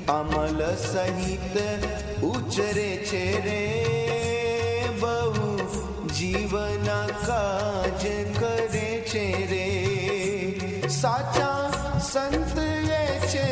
અમલ સહિત ઉચરે છે રે, બહુ જીવના કાજ કરે છે રે. સાચા સંત એ છે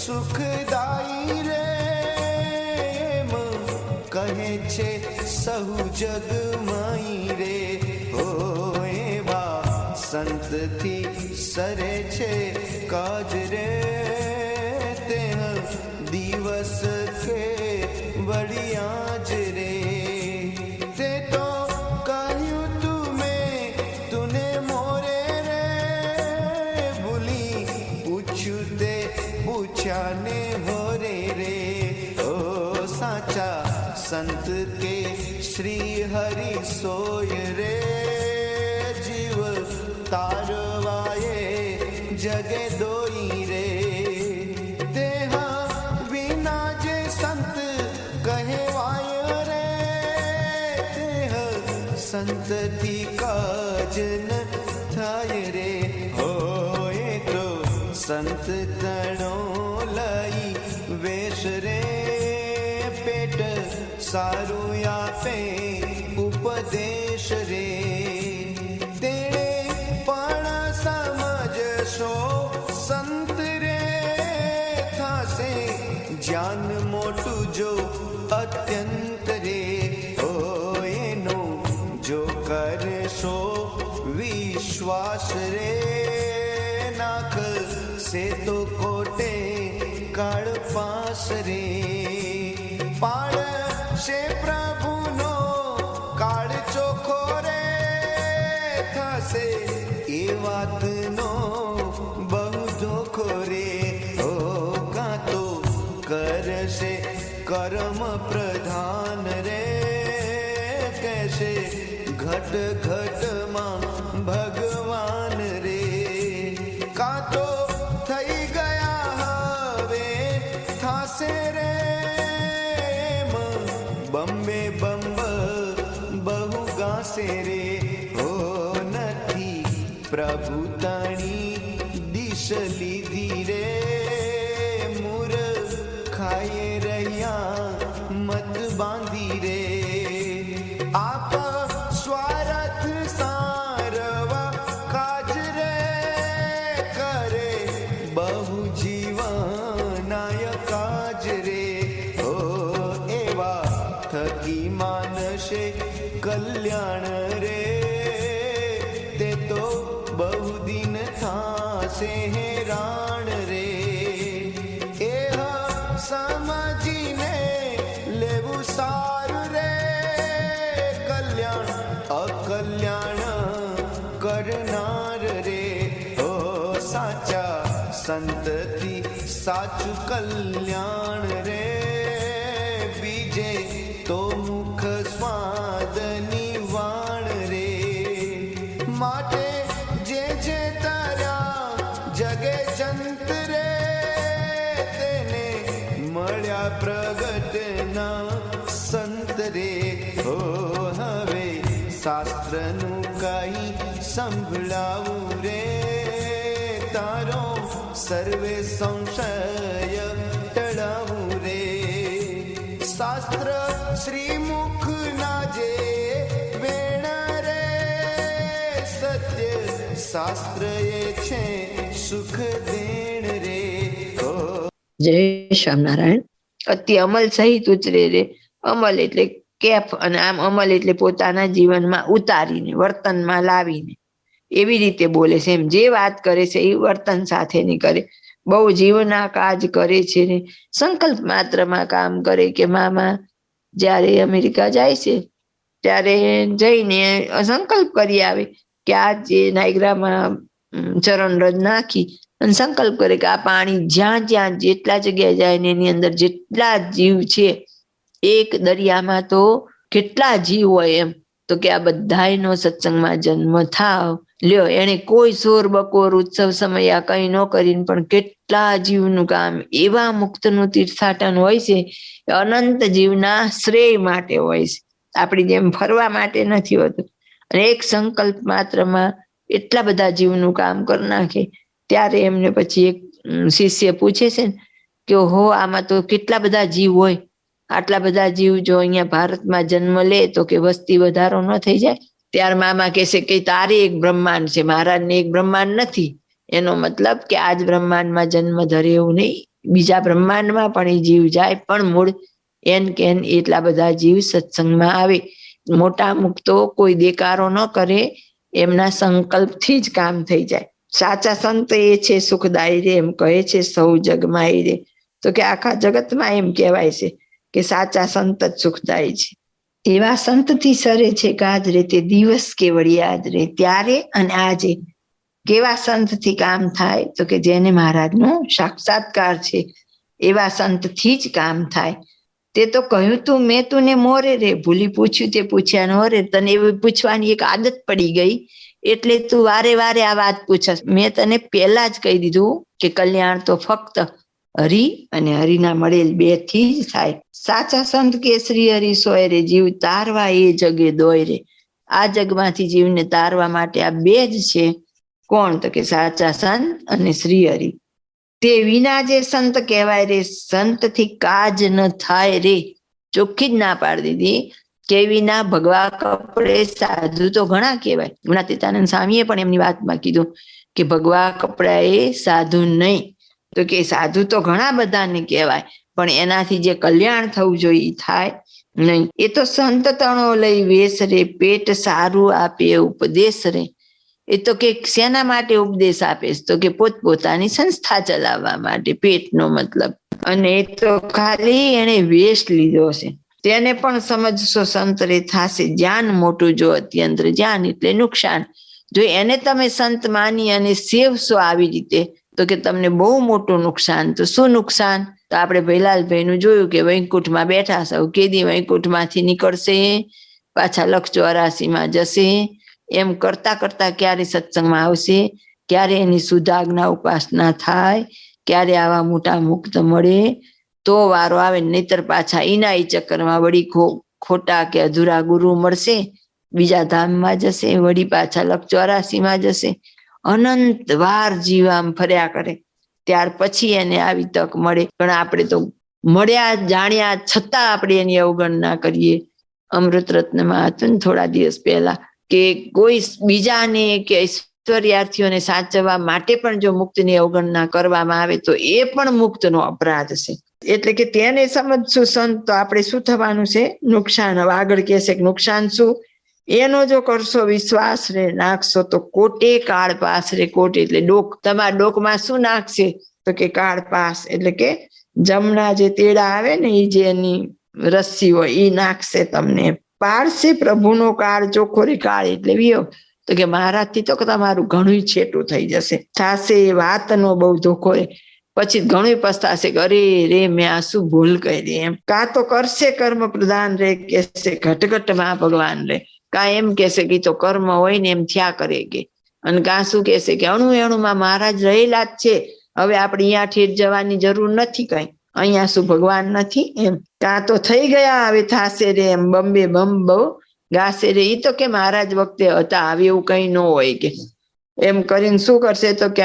સુખદાયી રે, એમ કહે છે સહુ જગમાઈ રે. ઓ એવા સંતથી સરે છે કાજ રે, તે દિવસ કે વડિયા જ રે. તે તો કહ્યું તુમે તુને મોરે રે, ભૂલી પૂછ્યું તે પૂછ્યા ને હોરે રે. ઓ સાચા સંત કે શ્રી હરિ સોય રે, જીવ તારવાએ જગે દોઈ રે. દેહ વિના જે સંત કહેવાય રે, દેહ સંતથી કાજ ન થાય રે. હોય તો સંત તણો લઈ વેશ રે, પેટ સારું આપે ઉપદેશ રે. તેણે પણ સમજશો સંત રે, થાશે જ્ઞાન મોટું જો અત્યંત રે. ઓ એનો જો કરશો વિશ્વાસ રે, નાખ સે તો કોટે કાળ પાસ રે. પાડશે પ્રભુનો કાળ ચોખ્ખો રે, થશે એ વાતનો બહુ ધોખો રે. ઓ કાં તો કરશે કર્મ પ્રધાન રે, કહેશે ઘટ ઘટમાં ભગવાન રે. કાં તો થઈ ગયા હવે થાશે રે, બમ્બે બંબ બહુ ગાશે રે. હો નથી પ્રભુ તાણી દિશ લીધી રે, મૂર ખાઈ રહ્યા મત બાંધી રે. આપ સ્વાર્થ સારવા કાજ રે, કરે બહુ જીવનાય કાજ રે. ઓ એવા થકી માનશે કલ્યાણ રે, તે તો બહુ દિન થાશે હેરાણ રે. એ સમજીને લેવું સારું રે, કલ્યાણ અકલ્યાણ કરનાર રે. ઓ સાચા સંતથી સાચું કલ્યાણ રે, બીજે તો મુખ સ્વાદની વાણ રે. માટે જે તાર્યા જગે જંત રે, તેને મળ્યા પ્રગટના સંત રે. હો હવે શાસ્ત્રનું કઈ સંભળાવું રે, તારો સર્વે સંશય ટળાવું રે. શાસ્ત્ર શ્રીમુખ ના જે વેણ રે, સત્ય શાસ્ત્ર એ છે સુખ દેણ રે. જય શ્યામનારાયણ. અતિ અમલ સહિત ઉચરે રે. અમલ એટલે કેફ, અને આમ અમલ એટલે પોતાના જીવનમાં ઉતારીને વર્તનમાં લાવીને એવી રીતે બોલે છે. એમ જે વાત કરે છે એ વર્તન સાથેની કરે. બહુ જીવના કાજ કરે છે ને સંકલ્પ માત્રમાં કામ કરે. કે મામા જ્યારે અમેરિકા જાય છે ત્યારે જઈને સંકલ્પ કરી આવે કે આ જે નાયગ્રામાં ચરણ રજ નાખી અને સંકલ્પ કરે કે આ પાણી જ્યાં જ્યાં જેટલા જગ્યાએ જાય ને એની અંદર જેટલા જીવ છે, એક દરિયામાં તો કેટલા જીવ હોય એમ, તો કે આ બધાયનો સત્સંગમાં જન્મ થાવ લ્યો. એને કોઈ સોર બકોર ઉત્સવ સમય આ કઈ ન કરીને પણ કેટલા જીવનું કામ એવા મુક્તનું તીર્થાટન હોય છે, અનંત જીવના શ્રેય માટે હોય છે, આપણી જેમ ફરવા માટે નથી હોતું. અને એક સંકલ્પ માત્રમાં એટલા બધા જીવનું કામ કરી નાખે. ત્યારે એમને પછી એક શિષ્ય પૂછે છે ને કે હો આમાં તો કેટલા બધા જીવ હોય, આટલા બધા જીવ જો અહીંયા ભારતમાં જન્મ લે તો કે વસ્તી વધારો ન થઈ જાય. ત્યાર મામા કહેશે કે તારે એક બ્રહ્માંડ છે, મહારાજને એક બ્રહ્માંડ નથી. એનો મતલબ કે આજ બ્રહ્માંડમાં જન્મ ધરે એવું નહીં, બીજા બ્રહ્માંડમાં પણ એ જીવ જાય, પણ મૂળ એન કેન એટલા બધા જીવ સત્સંગમાં આવે. મોટા મુક્તો કોઈ દેકારો ન કરે, એમના સંકલ્પથી જ કામ થઈ જાય. સાચા સંત એ છે સુખદાયી રે, એમ કહે છે સૌ જગમાં રે. તો કે આખા જગતમાં એમ કહેવાય છે કે સાચા સંત જ સુખદાયી છે. એવા સંતથી સરે છે કાજ રે, તે દિવસ કેવળ યાદ રે. ત્યારે અને આજે કેવા સંતથી કામ થાય? તો કે જેને મહારાજનો સાક્ષાત્કાર છે એવા સંતથી જ કામ થાય. તે તો કહ્યું તું મેં તું ને મોરે રે, ભૂલી પૂછ્યું તે પૂછ્યા નો રે. તને એવું પૂછવાની એક આદત પડી ગઈ એટલે તું વારે વારે આ વાત પૂછસ. મેં તને પહેલા જ કહી દીધું કે કલ્યાણ તો ફક્ત હરિ અને હરિના મળેલ બે થી જ થાય. સાચા સંત કે શ્રી હરિ સોય રે, જીવ તારવા એ જગે દોય રે. આ જગમાંથી જીવને તારવા માટે આ બે જ છે. કોણ? તો કે સાચા સંત અને શ્રી હરિ. તે વિના જે સંત કહેવાય રે, સંતથી કાજ ન થાય રે. ચોખ્ખી જ ના પાડી દીધી કે વિના ભગવા કપડે સાધુ તો ઘણા કહેવાય. ગુણાતીતાનંદ સ્વામીએ પણ એમની વાતમાં કીધું કે ભગવા કપડા એ સાધુ નહીં. તો કે સાધુ તો ઘણા બધાને કહેવાય, પણ એનાથી જે કલ્યાણ થવું જોઈએ થાય નહીં. એ તો સંત તણો લઈ વેશ રે, પેટ સારું આપે ઉપદેશ રે. એ તો કે શેના માટે ઉપદેશ આપે? તો કે પોતપોતાની સંસ્થા ચલાવવા માટે, પેટનો મતલબ. અને એ તો ખાલી એને વેશ લીધો છે. તેને પણ સમજશો સંત રે, થાશે જ્ઞાન મોટું જો અત્યંત જ્ઞાન એટલે નુકસાન. જો એને તમે સંત માની અને સેવશો આવી રીતે તો કે તમને બહુ મોટું નુકસાન. તો શું નુકસાન? તો આપણે ભૈલાલભાઈ નું જોયું કે વૈકુંઠમાં બેઠા સૌ, કેદી વૈકુંઠમાંથી નીકળશે, પાછા 184 જશે. એમ કરતા કરતા ક્યારે સત્સંગમાં આવશે, ક્યારે એની સુધાજ્ઞા ઉપાસના થાય, ક્યારે આવા મોટા મુક્ત મળે તો વારો આવે. નહીતર પાછા ઈનાઈ ચક્કરમાં વળી ખોટા કે અધૂરા ગુરુ મળશે, બીજા ધામમાં જશે, વળી પાછા 184 જશે. અનંત વાર જીવામ ફર્યા કરે, ત્યાર પછી એને આવી તક મળે. પણ આપણે તો મળ્યા જાણ્યા છતાં આપણે એની અવગણના કરીએ. અમૃત રત્નમાં હતું ને થોડા દિવસ પહેલા કે કોઈ બીજાને કે ઐશ્વર્યાર્થીઓને સાચવવા માટે પણ જો મુક્તની અવગણના કરવામાં આવે તો એ પણ મુક્તનો અપરાધ છે. એટલે કે તેને સમજશું સંત તો આપણે શું થવાનું છે? નુકસાન. હવે આગળ કહેશે કે નુકસાન શું? એનો જો કરશો વિશ્વાસ રે, નાખશો તો કોટે કાળ પાસ રે. કોટ એટલે ડોક. તમારા ડોકમાં શું નાખશે? તો કે કાળ પાસ એટલે કે જમણા જે તેડા આવે ને એ જે એની રસ્સી હોય એ નાખશે તમને. પાડશે પ્રભુનો કાળ ચોખ્ખો રે. કાળ એટલે વિયોગ. તો કે મહારાજથી તો તમારું ઘણું છેટું થઈ જશે. થાશે વાતનો બહુ ધોખો રે. પછી ઘણું પસ્તાશે કે અરે રે મેં આ શું ભૂલ કરી. એમ કાં તો કરશે કર્મ પ્રધાન રે, કેશે ઘટઘટમાં ભગવાન રે. કાં એમ કેશે કે તો કર્મ હોય ને એમ થયા કરે કે, અને કાં શું કેશે કે અણુ અણુમાં મહારાજ રહેલા જ છે, હવે આપણે અહીંયા ઠેઠ જવાની જરૂર નથી કઈ, અહીંયા શું ભગવાન નથી એમ. કાં તો થઈ ગયા હવે થાશે રે એમ બમ્બે બમ બહુ ગાશે રે. એ તો કે મહારાજ વખતે હતા, હવે એવું કઈ ન હોય કે. એમ કરીને શું કરશે? તો કે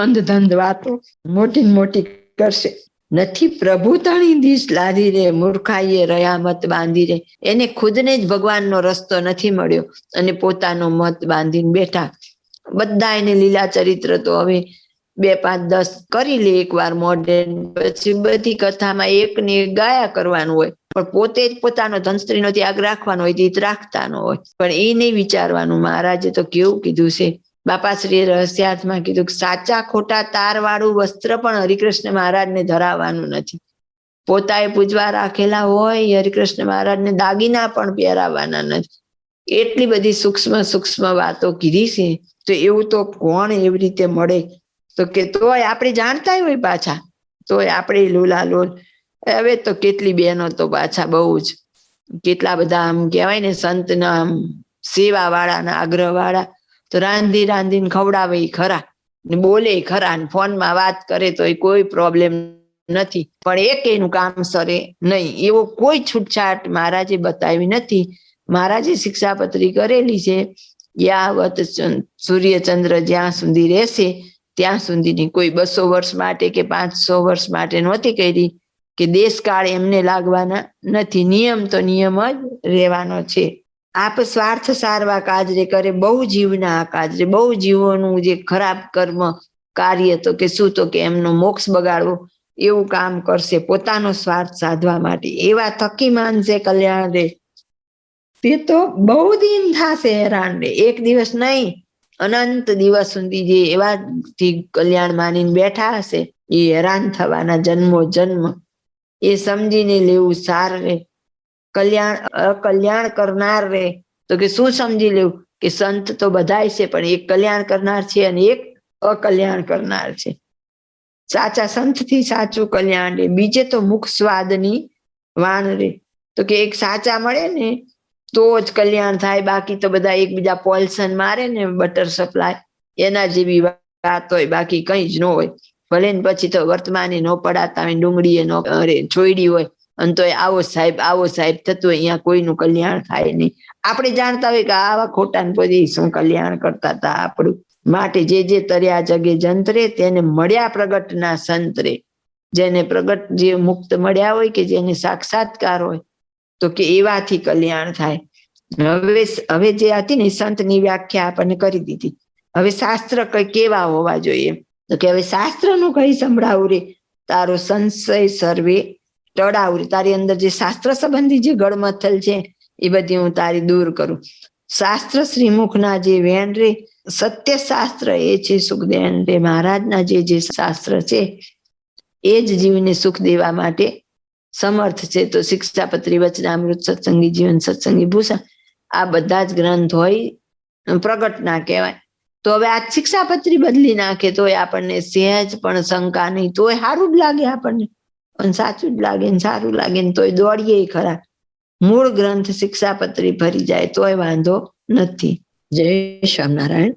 અંધધંધ વાતો મોટી મોટી કરશે. નથી પ્રભુ તણી દીશ લાદી રે, મૂર્ખાઈએ રહ્યા મત બાંધી રે. એને ખુદને જ ભગવાનનો રસ્તો નથી મળ્યો અને પોતાનો મત બાંધીને બેઠા. બધા એને લીલા ચરિત્ર તો હવે 2, 5, 10 કરી લે એકવાર મોઢે, પછી બધી કથામાં એક ને એક ગાયા કરવાનું હોય, પણ પોતે જ પોતાનો ધનસ્ત્રીનો ત્યાગ રાખવાનો હોય તે રાખતા ન હોય. પણ એ નહીં વિચારવાનું. મહારાજે તો કેવું કીધું છે, બાપાશ્રીએ રહસ્યાર્થમાં કીધું કે સાચા ખોટા તાર વાળું વસ્ત્ર પણ હરિકૃષ્ણ મહારાજને ધરાવવાનું નથી. પોતાએ પૂજવા રાખેલા હોય હરિકૃષ્ણ મહારાજને દાગીના પણ પહેરાવવાના નથી. એટલી બધી સૂક્ષ્મ વાતો કીધી છે. તો એવું તો કોણ એવી રીતે મળે? તો કે તોય આપણે જાણતા હોય પાછા, તોય આપણે લોલા લોલ. હવે તો કેટલી બહેનો તો પાછા બહુ જ કેટલા બધા આમ કહેવાય ને સંતના આમ સેવા વાળા ના આગ્રહ વાળા, તો રાંધી રાંધીને ખવડાવે ખરા ને બોલે ખરા ને ફોનમાં વાત કરે તો કોઈ પ્રોબ્લેમ નથી, પણ એક એનું કામ સરે નહીં. એવો કોઈ છૂટછાટ મહારાજે બતાવી નથી. મહારાજે શિક્ષાપત્રી કરેલી છે, યાવત સૂર્યચંદ્ર જ્યાં સુધી રહેશે ત્યાં સુધીની, કોઈ 200 વર્ષ માટે કે 500 વર્ષ માટે નહોતી કરી, કે દેશકાળ એમને લાગવાના નથી. નિયમ તો નિયમ જ રહેવાનો છે. આપ સ્વાર્થ સારવા કાજરે કરે, બહુ જીવના કાજરે, બહુ જીવોનું જે ખરાબ કર્મ કાર્ય, તો કે શું, તો કે એમનો મોક્ષ બગાડવો એવું કામ કરશે પોતાનો સ્વાર્થ સાધવા માટે. એવા થકી માનશે કલ્યાણ રે, તે તો બહુ દિન થશે હેરાન રે. એક દિવસ નહીં, અનંત દિવસ સુધી જે એવાથી કલ્યાણ માનીને બેઠા હશે એ હેરાન થવાના જન્મો જન્મ. એ સમજીને લેવું સાર રે. કલ્યાણ કરનાર રે, તો કે શું સમજી લેવું, કે સંત તો બધાય છે, પણ એક કલ્યાણ કરનાર છે અને એક અકલ્યાણ કરનાર છે. સાચા સંત થી સાચું કલ્યાણ રે, બીજે તો મુખ સ્વાદની વાણ રે. તો કે એક સાચા મળે ને તો જ કલ્યાણ થાય, બાકી તો બધા એકબીજા પોલ્સન મારે ને બટર સપ્લાય, એના જેવી વાત હોય, બાકી કઈ જ ન હોય. ભલે ને પછી તો વર્તમાને ન પડાતા હોય, ડુંગળીએ ન છોડી હોય, અને તો આવો સાહેબ થતું હોય, અહીંયા કોઈનું કલ્યાણ થાય નહીં. આપણે જાણતા હોય કે આવા ખોટા પછી શું કલ્યાણ કરતા હતા આપણું. માટે જે તર્યા જગે જંતરે, તેને મળ્યા પ્રગટના સંતરે. જેને પ્રગટ, જે મુક્ત મળ્યા હોય, કે જેને સાક્ષાત્કાર હોય, તો કે એવાથી કલ્યાણ થાય. હવે જે હતી ને સંતની વ્યાખ્યા આપણને કરી દીધી. હવે શાસ્ત્ર કઈ કેવા હોવા જોઈએ, તો કે હવે શાસ્ત્રનું કઈ સંભળાવું રે, તારો સંશય સર્વે ટળાવું રે. તારી અંદર જે શાસ્ત્ર સંબંધી જે ગળમથલ છે એ બધી હું તારી દૂર કરું. શાસ્ત્ર શ્રીમુખના જે વેણ રે, સત્ય શાસ્ત્ર એ છે સુખદેન રે. મહારાજના જે શાસ્ત્ર છે એ જ જીવને સુખ દેવા માટે સમર્થ છે. તો શિક્ષાપત્રી, વચનામૃત, સત્સંગી જીવન, સત્સંગી ભૂષણ, આ બધા જ ગ્રંથ હોય પ્રગટ ના કહેવાય. તો હવે આ શિક્ષાપત્રી બદલી નાખે તોય આપણને સહેજ પણ શંકા નહીં, તોય સારું જ લાગે આપણને, અને સાચું જ લાગે ને સારું લાગે ને તોય દોડીએ ખરા. મૂળ ગ્રંથ શિક્ષાપત્રી ભરી જાય તોય વાંધો નથી. જય સ્વામિનારાયણ.